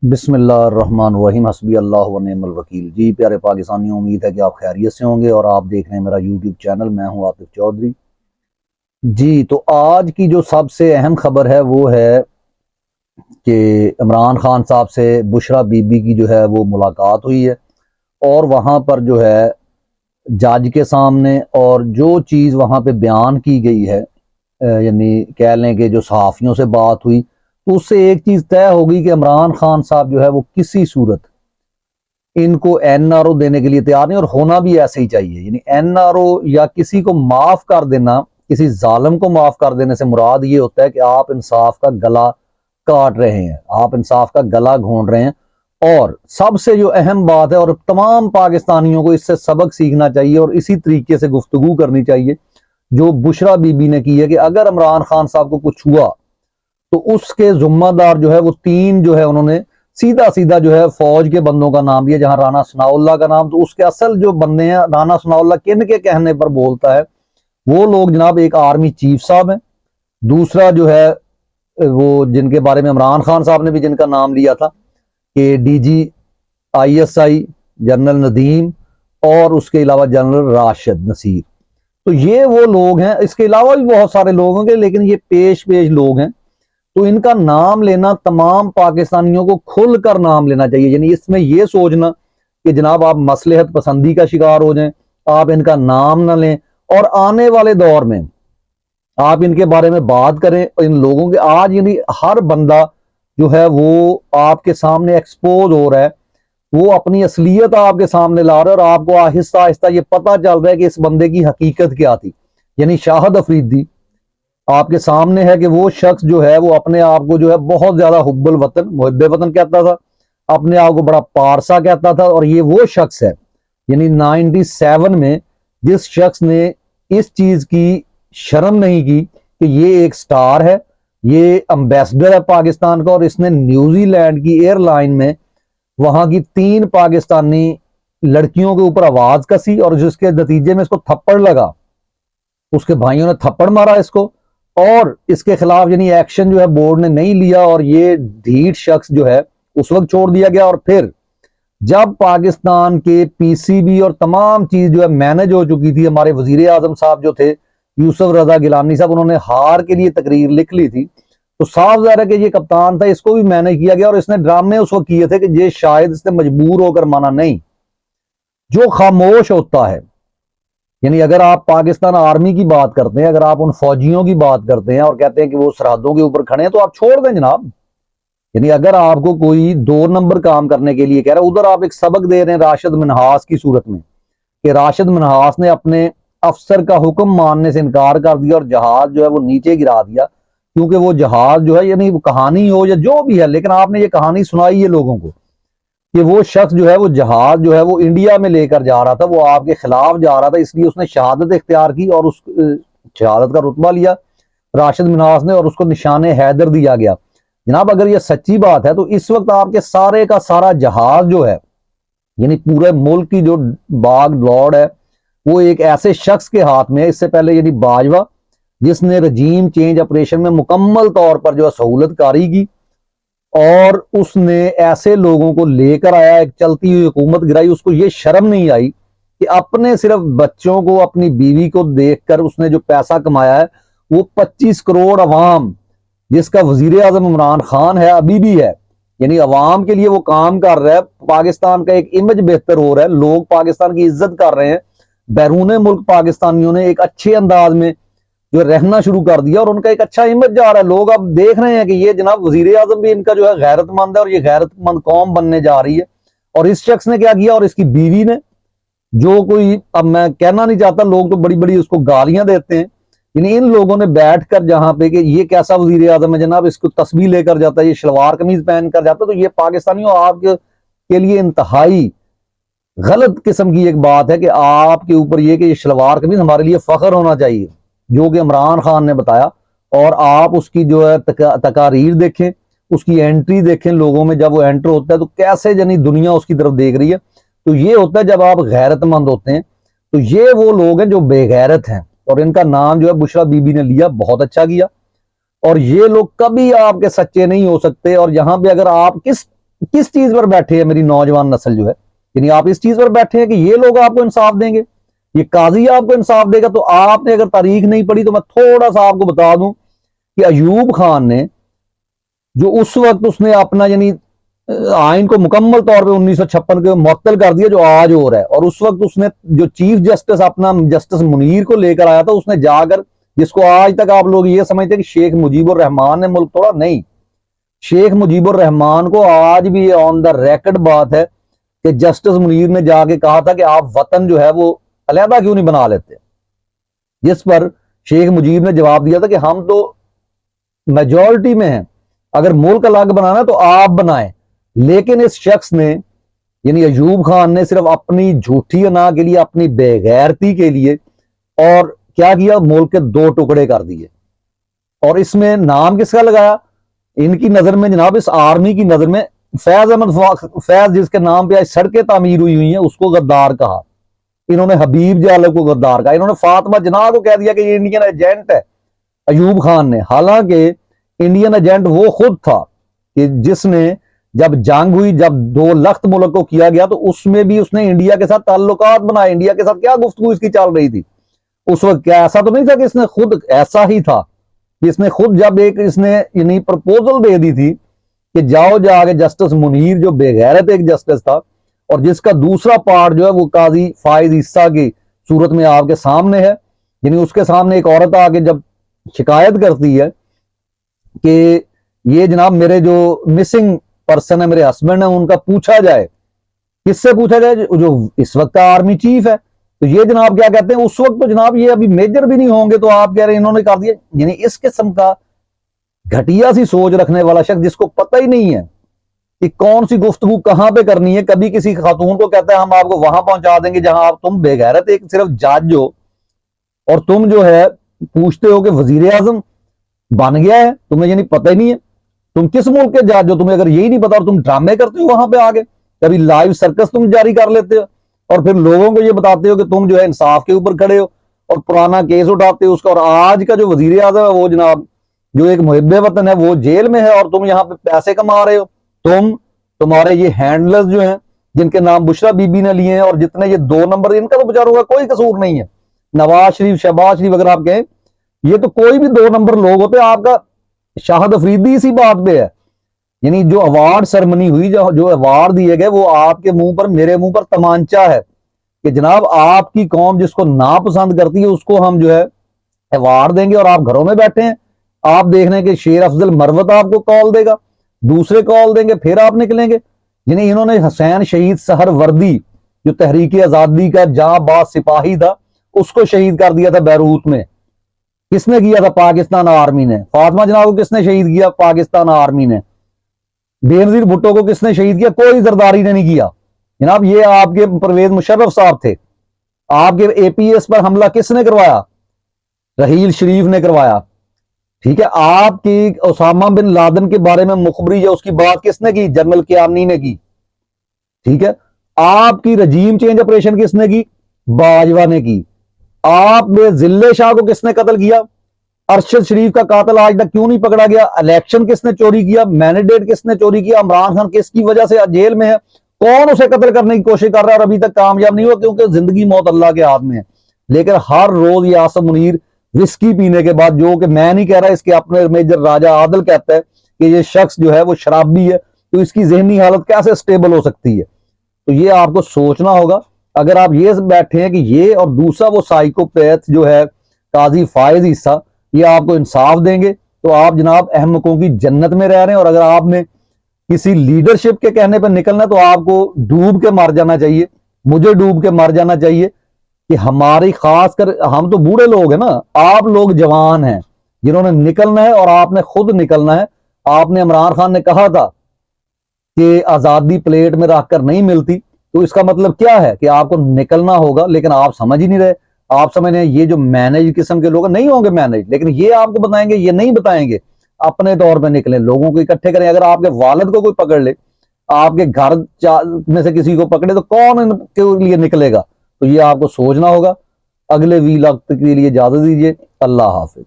बिस्मिल्लाहिर्रहमानिर्रहीम हस्बी अल्लाह व निअमल वकील। जी प्यारे पाकिस्तानियों, उम्मीद है कि आप खैरियत से होंगे और आप देख रहे हैं मेरा यूट्यूब चैनल। मैं हूं आतिफ चौधरी। जी तो आज की जो सबसे अहम खबर है वो है कि इमरान खान साहब से बुशरा बीबी की जो है वो मुलाकात हुई है और वहाँ पर जो है जज के सामने और जो चीज़ वहाँ पे बयान की गई है, यानी कह लें कि जो सहाफ़ियों से बात हुई, तो उससे एक चीज़ तय होगी कि इमरान खान साहब जो है वो किसी सूरत इनको एनआरओ देने के लिए तैयार नहीं, और होना भी ऐसे ही चाहिए। यानी एनआरओ या किसी को माफ कर देना, किसी जालिम को माफ कर देने से मुराद ये होता है कि आप इंसाफ का गला काट रहे हैं, आप इंसाफ का गला घोंट रहे हैं। और सबसे जो अहम बात है, और तमाम पाकिस्तानियों को इससे सबक सीखना चाहिए और इसी तरीके से गुफ्तगू करनी चाहिए जो बुशरा बीबी ने की है, कि अगर इमरान खान साहब को कुछ हुआ तो उसके जुम्मेदार जो है वो तीन जो है उन्होंने सीधा सीधा जो है फौज के बंदों का नाम दिया, जहां राना सनाउल्लाह का नाम, तो उसके असल जो बंदे हैं, राना सनाउल्लाह किन के कहने पर बोलता है, वो लोग जनाब एक आर्मी चीफ साहब हैं, दूसरा जो है वो जिनके बारे में इमरान खान साहब ने भी जिनका नाम लिया था कि डीजी आईएसआई जनरल नदीम, और उसके अलावा जनरल राशिद नसीर। तो ये वो लोग हैं, इसके अलावा भी बहुत सारे लोग होंगे लेकिन ये पेश पेश लोग हैं। तो इनका नाम लेना तमाम पाकिस्तानियों को खुलकर नाम लेना चाहिए। यानी इसमें यह सोचना कि जनाब आप मसलहत पसंदी का शिकार हो जाएं, आप इनका नाम ना लें, और आने वाले दौर में आप इनके बारे में बात करें। इन लोगों के आज यानी हर बंदा जो है वो आपके सामने एक्सपोज हो रहा है, वो अपनी असलियत आपके सामने ला रहा है, और आपको आहिस्ता आहिस्ता ये पता चल रहा है कि इस बंदे की हकीकत क्या थी। यानी शाहिद अफरीदी आपके सामने है कि वो शख्स जो है वो अपने आप को जो है बहुत ज्यादा हुब्बुल वतन, मुहिब्बे वतन कहता था, अपने आप को बड़ा पारसा कहता था। और ये वो शख्स है यानी 97 में जिस शख्स ने इस चीज की शर्म नहीं की कि ये एक स्टार है, ये एम्बेसडर है पाकिस्तान का, और इसने न्यूजीलैंड की एयरलाइन में वहां की 3 पाकिस्तानी लड़कियों के ऊपर आवाज कसी, और जिसके नतीजे में इसको थप्पड़ लगा, उसके भाइयों ने थप्पड़ मारा इसको, और इसके खिलाफ यानी एक्शन जो है बोर्ड ने नहीं लिया, और ये ढीठ शख्स जो है उस वक्त छोड़ दिया गया। और फिर जब पाकिस्तान के पीसीबी और तमाम चीज जो है मैनेज हो चुकी थी, हमारे वजीर आजम साहब जो थे यूसुफ रजा गिलानी साहब, उन्होंने हार के लिए तकरीर लिख ली थी, तो साफ जाहिर है कि ये कप्तान था, इसको भी मैनेज किया गया, और इसने ड्रामे उस वक्त किए थे कि ये शायद इसने मजबूर होकर माना नहीं। जो खामोश होता है, यानी अगर आप पाकिस्तान आर्मी की बात करते हैं, अगर आप उन फौजियों की बात करते हैं और कहते हैं कि वो सरहदों के ऊपर खड़े हैं, तो आप छोड़ दें जनाब। यानी अगर आपको कोई 2 नंबर काम करने के लिए कह रहा है, उधर आप एक सबक दे रहे हैं राशिद मिन्हास की सूरत में, कि राशिद मिन्हास ने अपने अफसर का हुक्म मानने से इनकार कर दिया और जहाज जो है वो नीचे गिरा दिया, क्योंकि वो जहाज जो है, यानी वो कहानी हो या जो भी है, लेकिन आपने ये कहानी सुनाई है लोगों को कि वो शख्स जो है वो जहाज जो है वो इंडिया में लेकर जा रहा था, वो आपके खिलाफ जा रहा था, इसलिए उसने शहादत इख्तियार की और उस शहादत का रुतबा लिया राशिद मिन्हास ने, और उसको निशाने हैदर दिया गया। जनाब अगर ये सच्ची बात है तो इस वक्त आपके सारे का सारा जहाज जो है, यानी पूरे मुल्क की जो बाग दौड़ है, वो एक ऐसे शख्स के हाथ में है, इससे पहले यानी बाजवा, जिसने रजीम चेंज ऑपरेशन में मुकम्मल तौर पर जो है सहूलत कारी की, और उसने ऐसे लोगों को लेकर आया, एक चलती हुई हुकूमत गिराई। उसको ये शर्म नहीं आई कि अपने सिर्फ बच्चों को, अपनी बीवी को देखकर उसने जो पैसा कमाया है, वो 25 करोड़ अवाम, जिसका वजीर आजम इमरान खान है, अभी भी है, यानी अवाम के लिए वो काम कर रहा है, पाकिस्तान का एक इमेज बेहतर हो रहा है, लोग पाकिस्तान की इज्जत कर रहे हैं, बैरून मुल्क पाकिस्तानियों ने एक अच्छे अंदाज में जो रहना शुरू कर दिया, और उनका एक अच्छा इमेज जा रहा है। लोग अब देख रहे हैं कि ये जनाब वजीर आजम भी इनका जो है गैरतमंद है, और ये गैरतमंद कौम बनने जा रही है। और इस शख्स ने क्या किया, और इसकी बीवी ने, जो कोई, अब मैं कहना नहीं चाहता, लोग तो बड़ी बड़ी उसको गालियां देते हैं, यानी इन लोगों ने बैठकर जहां पे कि ये कैसा वजीर आजम है जनाब, इसको तस्वीर लेकर जाता है, ये शलवार कमीज पहन कर जाता है, तो ये पाकिस्तानियों आपके के लिए इंतहाई गलत किस्म की एक बात है कि आपके ऊपर ये कि ये शलवार कमीज हमारे लिए फख्र होना चाहिए, जो कि इमरान खान ने बताया। और आप उसकी जो है तकारीर देखें, उसकी एंट्री देखें लोगों में, जब वो एंटर होता है तो कैसे यानी दुनिया उसकी तरफ देख रही है। तो ये होता है जब आप गैरतमंद होते हैं। तो ये वो लोग हैं जो बेगैरत हैं, और इनका नाम जो है बुशरा बीबी ने लिया, बहुत अच्छा किया। और ये लोग कभी आपके सच्चे नहीं हो सकते। और यहां पे अगर आप किस किस चीज पर बैठे हैं मेरी नौजवान नस्ल जो है, यानी आप इस चीज पर बैठे हैं कि ये लोग आपको इंसाफ देंगे, ये काजी आपको इंसाफ देगा। तो आपने अगर तारीख नहीं पढ़ी तो मैं थोड़ा सा आपको बता दूं कि अयूब खान ने जो उस वक्त उसने अपना यानी आइन को मुकम्मल तौर पे 1956 के मुअत्तल कर दिया जो आज हो रहा है, और उस वक्त उसने जो चीफ जस्टिस अपना जस्टिस मुनीर को लेकर आया था, उसने जाकर, जिसको आज तक आप लोग ये समझते हैं कि शेख मुजीबुर रहमान ने मुल्क तोड़ा, नहीं, शेख मुजीबुर रहमान को आज भी ये ऑन द रिकॉर्ड बात है कि जस्टिस मुनीर ने जाके कहा था कि आप वतन जो है वो अलहदा क्यों नहीं बना लेते, जिस पर शेख मुजीब ने जवाब दिया था कि हम तो मेजॉरिटी में हैं, अगर मुल्क अलग बनाना तो आप बनाएं। लेकिन इस शख्स ने यानी अयूब खान ने सिर्फ अपनी झूठी अना के लिए, अपनी बेगैरती के लिए, और क्या किया, मुल्क के दो टुकड़े कर दिए। और इसमें नाम किसका लगाया, इनकी नजर में जनाब, इस आर्मी की नजर में फैज अहमद फैज, जिसके नाम पे आज सड़कें तामीर हुई हैं, उसको गद्दार कहा। इन्होंने हबीब जाले को गद्दार कहा। इन्होंने फातिमा जना को कह दिया कि ये इंडियन एजेंट है, अयूब खान ने। हालांकि इंडियन एजेंट वो खुद था कि जिसने जब जंग हुई, जब 2 लख्त मुल्क को किया गया, तो उसमें भी उसने इंडिया के साथ ताल्लुकात बनाए। इंडिया के साथ क्या गुफ्तगू इसकी चल रही थी उस वक्त, क्या ऐसा तो नहीं था कि इसने खुद, ऐसा ही था कि इसने खुद जब एक इसने यानी प्रपोजल दे दी थी कि जाओ जाके जस्टिस मुनीर जो बेगैरत एक जस्टिस था, और जिसका दूसरा पार्ट जो है वो काजी फायज ईसा की सूरत में आपके सामने है, यानी उसके सामने एक औरत आके जब शिकायत करती है कि ये जनाब मेरे जो मिसिंग पर्सन है, मेरे हस्बैंड है, उनका पूछा जाए। किससे पूछा जाए, जो इस वक्त का आर्मी चीफ है। तो ये जनाब क्या कहते हैं, उस वक्त तो जनाब ये अभी मेजर भी नहीं होंगे, तो आप कह रहे हैं इन्होंने कर दिया। यानी इस किस्म का घटिया सी सोच रखने वाला शख्स, जिसको पता ही नहीं है कि कौन सी गुफ्तगू कहां पे करनी है। कभी किसी खातून को कहता है हम आपको वहां पहुंचा देंगे जहां आप, तुम बेगैरत एक सिर्फ जज हो, और तुम जो है पूछते हो कि वजीर आजम बन गया है, तुम्हें यानी पता ही नहीं है तुम किस मुल्क के जज हो। तुम्हें अगर यही नहीं पता और तुम ड्रामे करते हो वहां पे आगे, कभी लाइव सर्कस तुम जारी कर लेते हो, और फिर लोगों को ये बताते हो कि तुम जो है इंसाफ के ऊपर खड़े हो, और पुराना केस उठाते हो उसका। और आज का जो वजीर आजम है वो जनाब जो एक मुहिब्बे वतन है वो जेल में है, और तुम यहाँ पे पैसे कमा रहे हो। तुम्हारे ये हैंडलर्स जो हैं जिनके नाम बुशरा बीबी ने लिए हैं, और जितने ये 2 नंबर, इनका तो बेचारों का कोई कसूर नहीं है। नवाज शरीफ, शहबाज शरीफ अगर आप कहें, ये तो कोई भी 2 नंबर लोग होते। आपका शाहिद अफरीदी इसी बात पे है, यानी जो अवार्ड सेरेमनी हुई, जो अवार्ड दिए गए, वो आपके मुंह पर, मेरे मुंह पर तमांचा है कि जनाब आपकी कौम जिसको नापसंद करती है उसको हम जो है अवार्ड देंगे, और आप घरों में बैठे हैं। आप देख रहे हैं कि शेर अफजल मरवत आपको कॉल देगा, दूसरे कॉल देंगे, फिर आप निकलेंगे। यानी इन्होंने हुसैन शहीद सहर वर्दी जो तहरीक आजादी का जांबाज सिपाही था, उसको शहीद कर दिया था बैरूत में। किसने किया था, पाकिस्तान आर्मी ने। फातिमा जना को किसने शहीद किया, पाकिस्तान आर्मी ने। बेनजीर भुट्टो को किसने शहीद किया, कोई जरदारी ने नहीं किया जनाब, ये आपके परवेज मुशर्रफ साहब थे। आपके एपीएस पर हमला किसने करवाया, रहील शरीफ ने करवाया। ठीक है, आपकी ओसामा बिन लादेन के बारे में मुखबरी है, उसकी बात किसने की, जनरल कियानी ने की। ठीक है, आपकी रजीम चेंज ऑपरेशन किसने की, बाजवा ने की। आपने जिले शाह को किसने कत्ल किया, अरशद शरीफ का कातिल आज तक क्यों नहीं पकड़ा गया। इलेक्शन किसने चोरी किया, मैंडेट किसने चोरी किया, इमरान खान किसकी वजह से जेल में है, कौन उसे कत्ल करने की कोशिश कर रहा है और अभी तक कामयाब नहीं हुआ, क्योंकि जिंदगी मौत अल्लाह के हाथ में है। लेकिन हर रोज ये आसम मुनीर विस्की पीने के बाद, जो कि मैं नहीं कह रहा, इसके अपने मेजर राजा आदिल कहता है कि ये शख्स जो है वो शराबी है, तो इसकी जहनी हालत कैसे स्टेबल हो सकती है। तो ये आपको सोचना होगा। अगर आप ये बैठे हैं कि ये, और दूसरा वो साइकोपैथ जो है काजी फायज ईसा, ये आपको इंसाफ देंगे, तो आप जनाब अहमकों की जन्नत में रह रहे हैं। और अगर आपने किसी लीडरशिप के कहने पर निकलना है तो आपको डूब के मर जाना चाहिए, मुझे डूब के मर जाना चाहिए। कि हमारी खासकर, हम तो बूढ़े लोग हैं ना, आप लोग जवान हैं जिन्होंने निकलना है, और आपने खुद निकलना है। आपने, इमरान खान ने कहा था कि आजादी प्लेट में रखकर नहीं मिलती, तो इसका मतलब क्या है कि आपको निकलना होगा, लेकिन आप समझ ही नहीं रहे। आप समझ रहे हैं ये जो मैनेज किस्म के लोग नहीं होंगे मैनेज, लेकिन ये आपको बताएंगे, ये नहीं बताएंगे। अपने तौर पे निकले, लोगों को इकट्ठे करें। अगर आपके वालिद को कोई पकड़ ले, आपके घर में से किसी को पकड़े, तो कौन इनके लिए निकलेगा। तो ये आपको सोचना होगा। अगले वी वक्त के लिए इजाजत दीजिए। अल्लाह हाफिज।